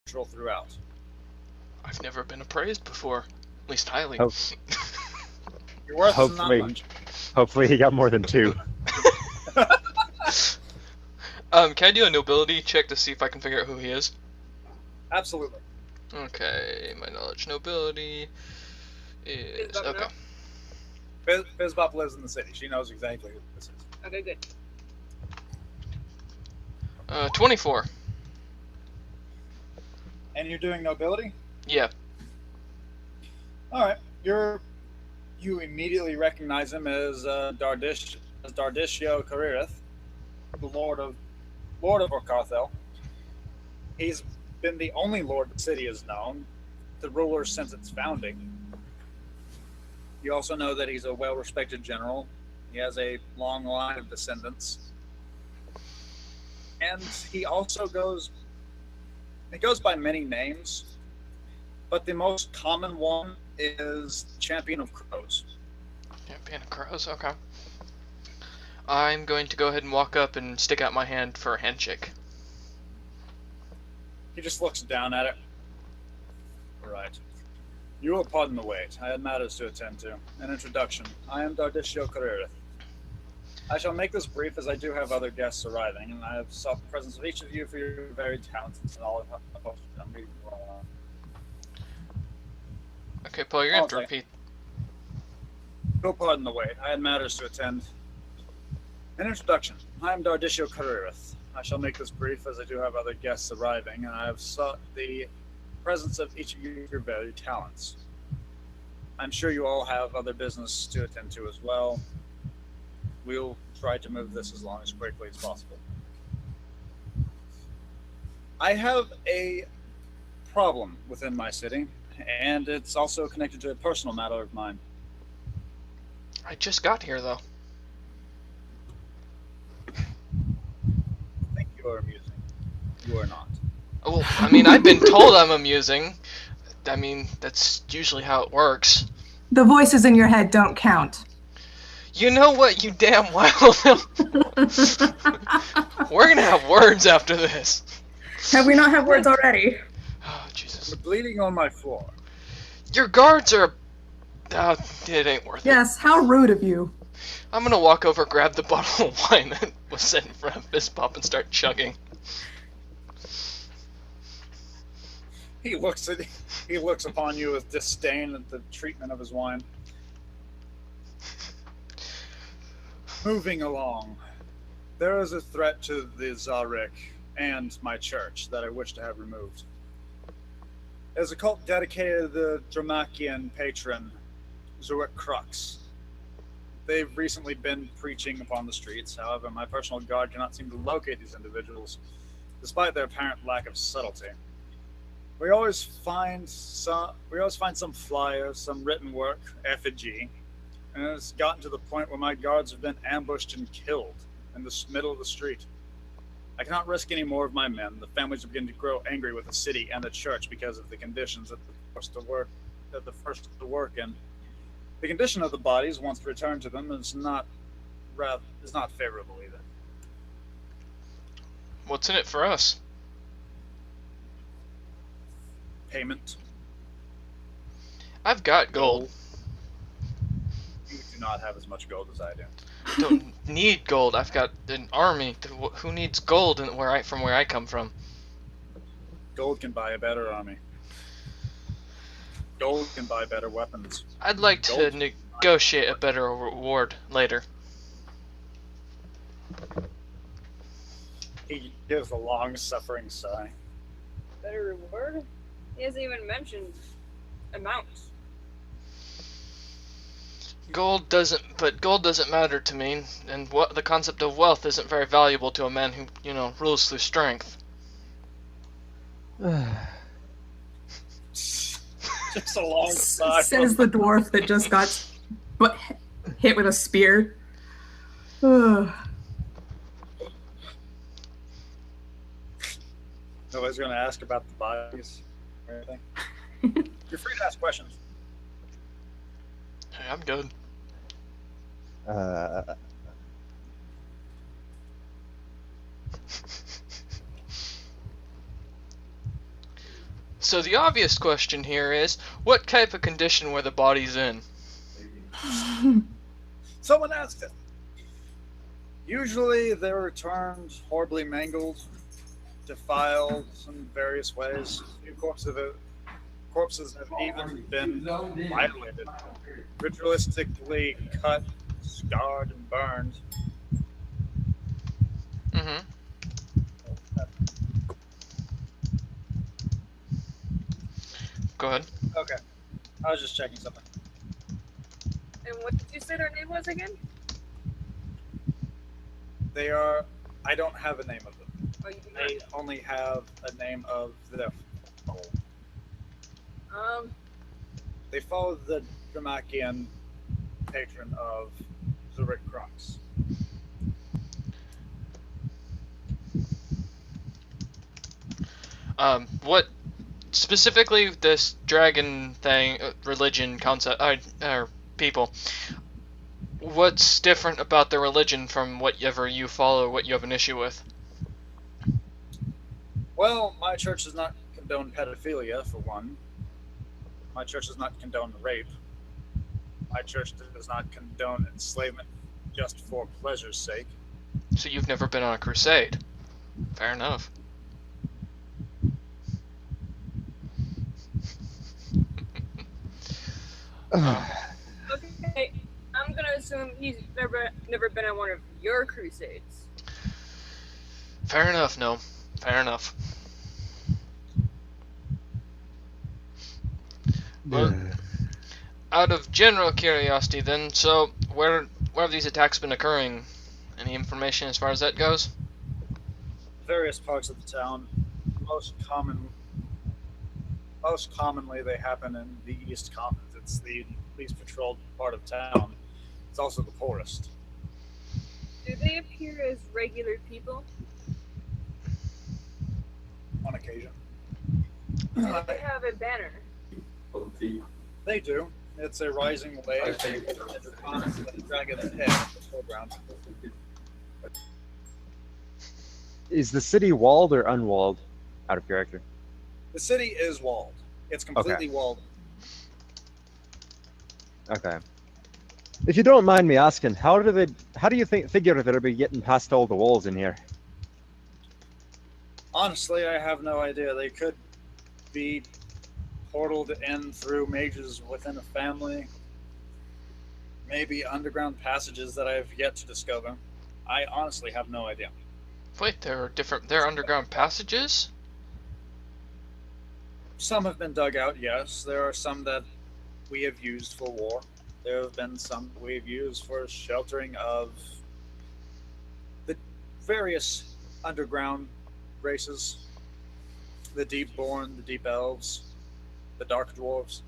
throughout. I've never been appraised before, at least highly. Hope, Your worth is not hopefully, much. hopefully he got more than 2. Can I do a nobility check to see if I can figure out who he is? Absolutely. Okay, my knowledge nobility is Fizbop okay. Fizbop lives in the city. She knows exactly who this is. Okay, good. 24. And you're doing nobility? Yeah. All right. You immediately recognize him as Dardishio Caririth, the Lord of Orcarthel. He's been the only lord the city has known, the ruler since its founding. You also know that he's a well-respected general. He has a long line of descendants. And he also goes by many names, but the most common one is Champion of Crows. Champion of Crows, okay. I'm going to go ahead and walk up and stick out my hand for a handshake. He just looks down at it. Right. You will pardon the wait. I had matters to attend to. An introduction. I am Dardishio Caririth. I shall make this brief as I do have other guests arriving, and I have sought the presence of each of you for your varied talents and all of I'm reading wrong. Okay, Paul, you're going to have to repeat. You'll pardon the wait. I had matters to attend. An introduction. I am Dardishio Caririth. I shall make this brief as I do have other guests arriving, and I have sought the presence of each of you for your varied talents. I'm sure you all have other business to attend to as well. We'll try to move this as quickly as possible. I have a problem within my city, and it's also connected to a personal matter of mine. I just got here, though. I think you are amusing. You are not. Well, I mean, I've been told I'm amusing. I mean, that's usually how it works. The voices in your head don't count. You know what, you damn well know. We're gonna have words after this. Have we not had words already? Oh, Jesus. You're bleeding on my floor. Your guards are... it ain't worth it. Yes, how rude of you. I'm gonna walk over, grab the bottle of wine that was set in front of Fizbop and start chugging. He looks upon you with disdain at the treatment of his wine. Moving along, there is a threat to the Zarik and my church that I wish to have removed. There's a cult dedicated to the Dramachian patron, Zurik Crux. They've recently been preaching upon the streets. However, my personal guard cannot seem to locate these individuals, despite their apparent lack of subtlety. We always find some flyers, some written work, effigy, and it's gotten to the point where my guards have been ambushed and killed in the middle of the street. I cannot risk any more of my men. The families are beginning to grow angry with the city and the church because of the conditions that they're forced to work in. The condition of the bodies, once returned to them, is not favorable either. What's in it for us? Payment. I've got gold. You do not have as much gold as I do. Don't need gold. I've got an army. Who needs gold from where I come from? Gold can buy a better army. Gold can buy better weapons. I'd like to negotiate a better reward later. He gives a long-suffering sigh. Better reward? He hasn't even mentioned amounts. Gold doesn't matter to me, and the concept of wealth isn't very valuable to a man who, rules through strength. Just a long sigh. Says the dwarf that just got hit with a spear. Ugh. Nobody's going to ask about the bodies or anything. You're free to ask questions. Hey, I'm good. So the obvious question here is, what type of condition were the bodies in? Someone asked it. Usually they're returned horribly mangled, defiled in various ways. A few corpses have even been violated, ritualistically cut, scarred, and burned. Mm-hmm. Go ahead. Okay, I was just checking something. And what did you say their name was again? They are. I don't have a name of them. Oh, you do I not. only have a name of the. They follow the Dramakian patron of Zurich Crocs. What specifically this dragon thing, religion concept, or people? What's different about the religion from whatever you follow, what you have an issue with? Well, my church does not condone pedophilia, for one. My church does not condone rape. My church does not condone enslavement just for pleasure's sake. So you've never been on a crusade. Fair enough. Okay, I'm gonna assume he's never been on one of your crusades. Fair enough, no. Fair enough. Well, out of general curiosity then, so where have these attacks been occurring? Any information as far as that goes? Various parts of the town. Most commonly, they happen in the East Commons. It's the least patrolled part of town. It's also the poorest. Do they appear as regular people? On occasion. Do they have a banner? They do. It's a rising wave with a dragon's head in the foreground. Is the city walled or unwalled? Out of character. The city is walled. It's completely walled. Okay. If you don't mind me asking, how do you figure they'll be getting past all the walls in here? Honestly, I have no idea. They could be portaled in through mages within a family. Maybe underground passages that I have yet to discover. I honestly have no idea. Wait, there are underground passages? Some have been dug out, yes. There are some that we have used for war. There have been some we've used for sheltering of the various underground races. The Deep-born, the Deep Elves, the Dark Dwarves.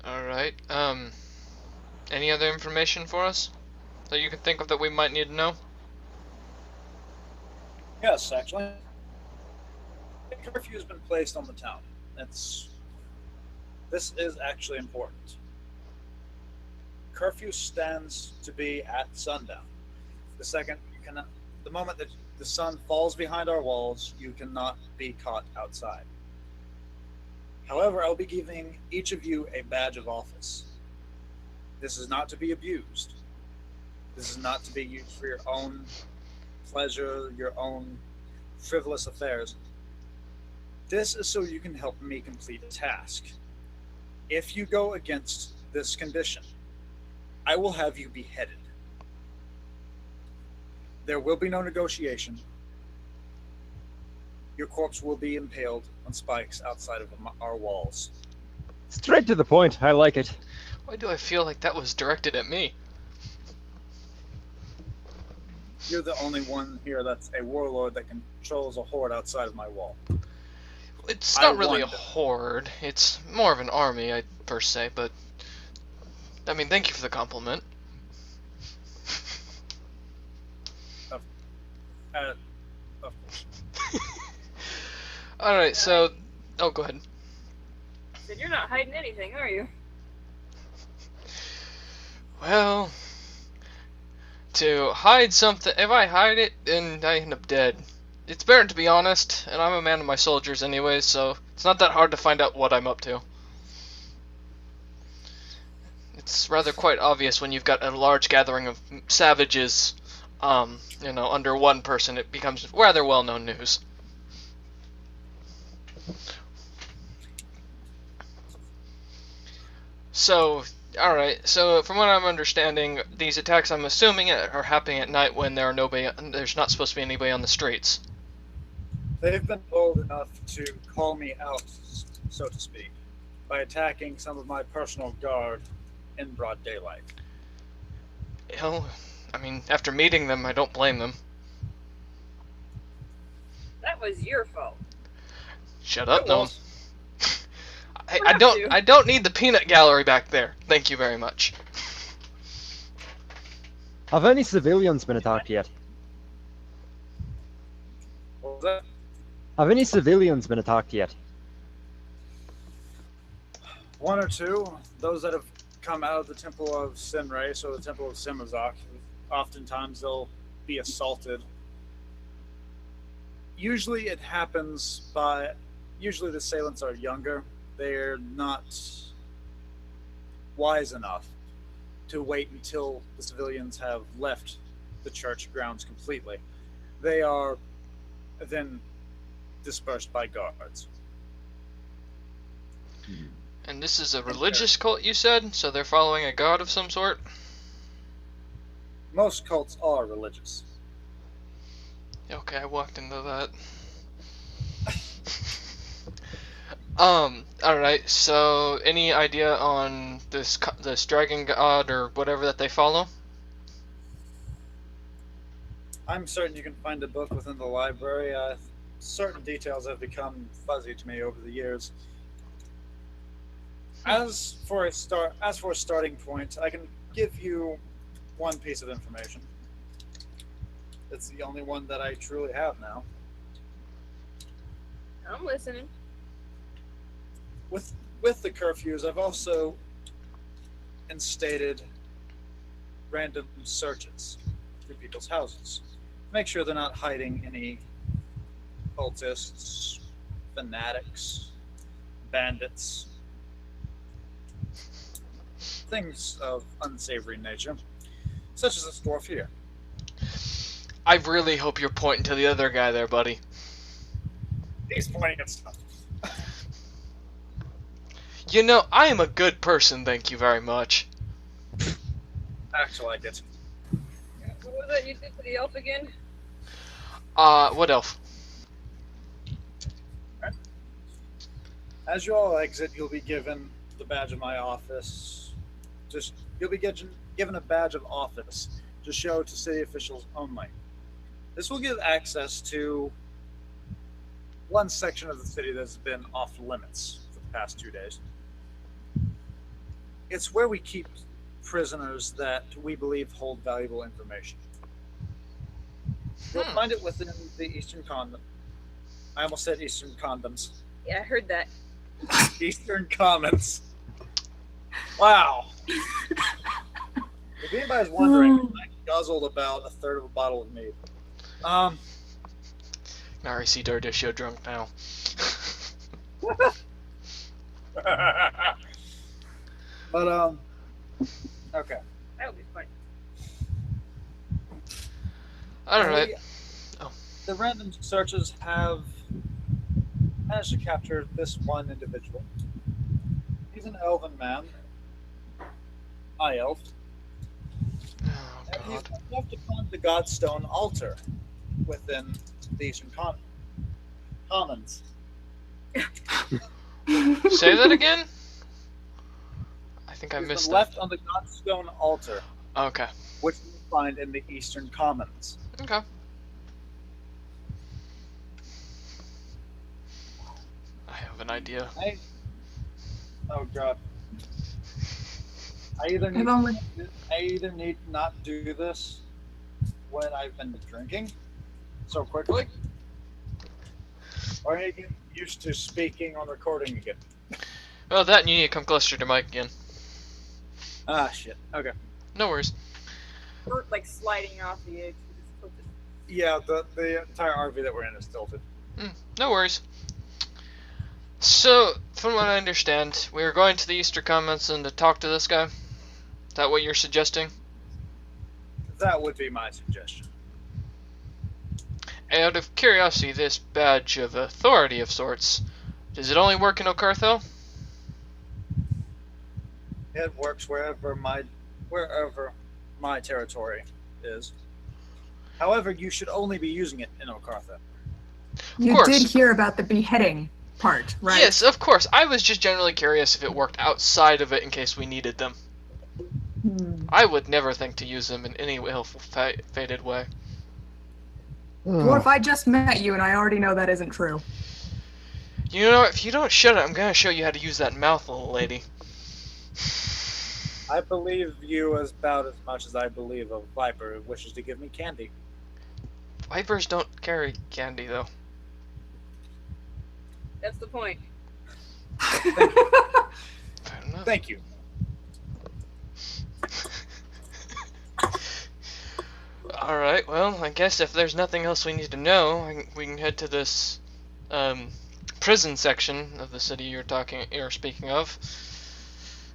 Alright, any other information for us that you can think of that we might need to know? Yes, actually. A curfew has been placed on the town. This is actually important. Curfew stands to be at sundown. The moment that the sun falls behind our walls, you cannot be caught outside. However, I'll be giving each of you a badge of office. This is not to be abused. This is not to be used for your own pleasure, your own frivolous affairs. This is so you can help me complete a task. If you go against this condition, I will have you beheaded. There will be no negotiation. Your corpse will be impaled on spikes outside of our walls. Straight to the point. I like it. Why do I feel like that was directed at me? You're the only one here that's a warlord that controls a horde outside of my wall. It's not really a horde. It's more of an army, I'd first say, but... I mean, thank you for the compliment. Of course. Alright, so... Oh, go ahead. Said you're not hiding anything, are you? Well... to hide something, if I hide it, then I end up dead. It's better to be honest, and I'm a man of my soldiers anyway, so it's not that hard to find out what I'm up to. It's rather quite obvious when you've got a large gathering of savages, under one person. It becomes rather well-known news. So, alright, so from what I'm understanding, these attacks, I'm assuming, are happening at night when there's not supposed to be anybody on the streets. They've been bold enough to call me out, so to speak, by attacking some of my personal guard in broad daylight. Hell, I mean, after meeting them, I don't blame them. That was your fault. Shut up, It no. was. I don't need the peanut gallery back there. Thank you very much. Have any civilians been attacked yet? What was that? Have any civilians been attacked yet? One or two, those that have come out of the Temple of Sinrace or the Temple of Simazak, oftentimes they'll be assaulted. Usually it happens usually the assailants are younger. They're not wise enough to wait until the civilians have left the church grounds completely. They are then dispersed by guards. And this is a religious cult, you said? So they're following a god of some sort? Most cults are religious. Okay, I walked into that. Alright, so any idea on this dragon god or whatever that they follow? I'm certain you can find a book within the library. Certain details have become fuzzy to me over the years. As for a starting point, I can give you one piece of information. It's the only one that I truly have now. I'm listening. With the curfews, I've also instated random searches through people's houses. Make sure they're not hiding any cultists, fanatics, bandits, things of unsavory nature, such as this dwarf here. I really hope you're pointing to the other guy there, buddy. He's pointing at stuff. You know, I am a good person, thank you very much. Actually, I get. What was that you did to the elf again? What elf? As you all exit, you'll be given the badge of my office. You'll be given a badge of office to show to city officials only. This will give access to one section of the city that's been off limits for the past 2 days. It's where we keep prisoners that we believe hold valuable information. You'll find it within the Eastern Condom. I almost said Eastern Condoms. Yeah, I heard that. Eastern Commons. Wow. If anybody's wondering, I guzzled about a third of a bottle of mead. Nari see Dardish, you're drunk now. But, okay. That would be fun. Alright. The random searches have managed to capture this one individual. He's an elven man. High elf. Oh, And he's God. left upon the Godstone altar within the Eastern Commons. Say that again? I think I He's missed been left on the Godstone altar, that. Okay. which you will find in the Eastern Commons. Okay. I have an idea. Oh god. I either need to not do this when I've been drinking so quickly, or I need to get used to speaking on recording again. Well, that and you need to come closer to Mike again. Ah, shit. Okay. No worries. We're like sliding off the edge. Yeah, the entire RV that we're in is tilted. No worries. So, from what I understand, we are going to the Easter Convention to talk to this guy. Is that what you're suggesting? That would be my suggestion. Out of curiosity, this badge of authority of sorts, does it only work in Ocartho? It works wherever my territory is. However, you should only be using it in Ocartho. You course. did hear about the beheading part, right? Yes, of course. I was just generally curious if it worked outside of it in case we needed them. I would never think to use them in any ill-fated way. What if I just met you and I already know that isn't true? You know, if you don't shut it, I'm gonna show you how to use that mouth, little lady. I believe you about as much as I believe a viper who wishes to give me candy. Vipers don't carry candy, though. That's the point. Fair enough. Thank you. Alright, well, I guess if there's nothing else we need to know, we can head to this prison section of the city you're speaking of,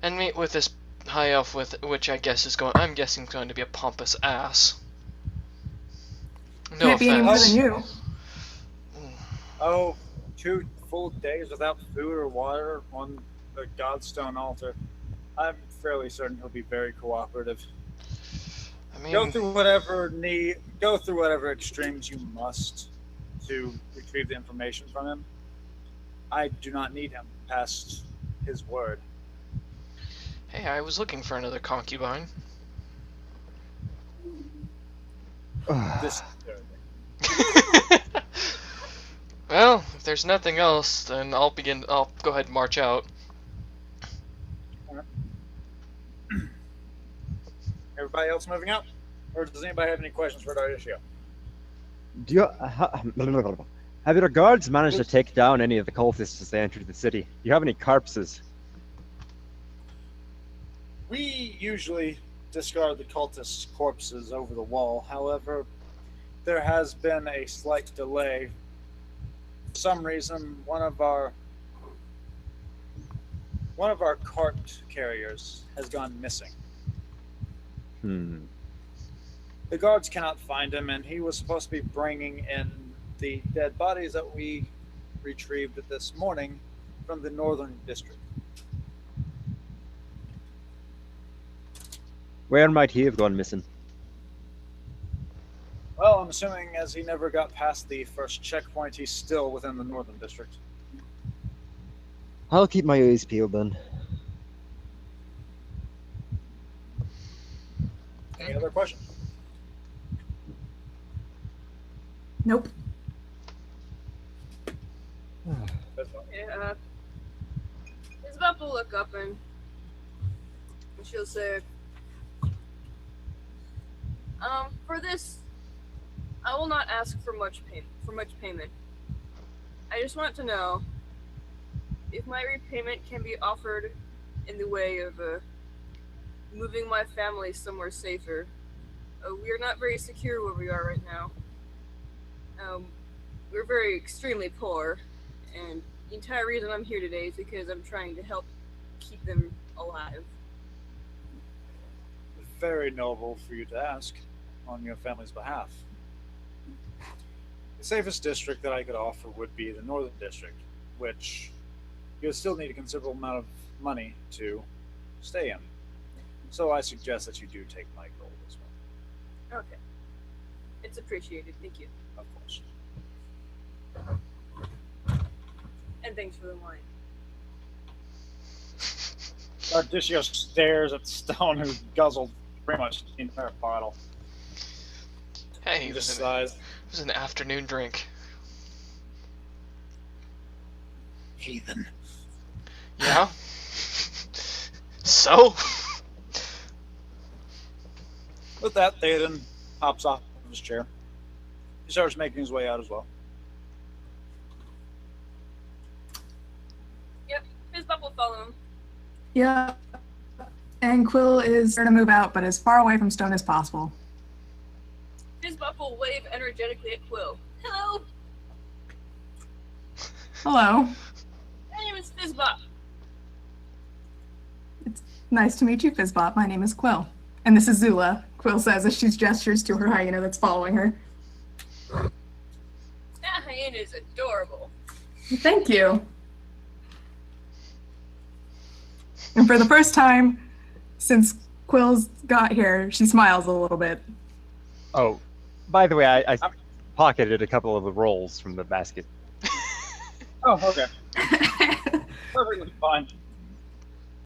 and meet with this high elf, which I'm guessing is going to be a pompous ass. No Can't be any more offense. than you. Oh, 2 full days without food or water on the Godstone altar. I'm fairly certain he'll be very cooperative. I mean, Go through whatever extremes you must to retrieve the information from him. I do not need him past his word. hey, I was looking for another concubine. This Well, if there's nothing else, then I'll go ahead and march out. Everybody else moving out? Or does anybody have any questions for Dardicio? Do you have your guards managed to take down any of the cultists as they entered the city? Do you have any corpses? We usually discard the cultists' corpses over the wall. However, there has been a slight delay. For some reason, one of our cart carriers has gone missing. The guards cannot find him, and he was supposed to be bringing in the dead bodies that we retrieved this morning from the northern district. Where might he have gone missing? Well, I'm assuming as he never got past the first checkpoint, he's still within the northern district. I'll keep my eyes peeled then. Any other questions? Nope. That's fine. Yeah. Isabel will look up and she'll say, for this, I will not ask for much payment. I just want to know if my repayment can be offered in the way of moving my family somewhere safer. We are not very secure where we are right now. We're very extremely poor, and the entire reason I'm here today is because I'm trying to help keep them alive. Very noble for you to ask on your family's behalf. The safest district that I could offer would be the northern district, which you would still need a considerable amount of money to stay in. So I suggest that you do take my gold as well. Okay. It's appreciated, thank you. Of course. And thanks for the wine. Dardicio stares at Stone, who guzzled pretty much the entire bottle. Hey, He it just was sighs. an afternoon drink. Heathen. Yeah? So? With that, Theoden hops off of his chair. He starts making his way out as well. Yep, his bubble will follow him. Yeah. And Quill is trying to move out, but as far away from Stone as possible. Fizzbop will wave energetically at Quill. Hello, Hello. my name is Fizzbop. Nice to meet you, Fizzbop. My name is Quill. And this is Zula, Quill says as she gestures to her hyena that's following her. That hyena is adorable. Thank you. And for the first time since Quill's got here, she smiles a little bit. Oh, by the way, I pocketed a couple of the rolls from the basket. Oh, okay. Perfectly fine.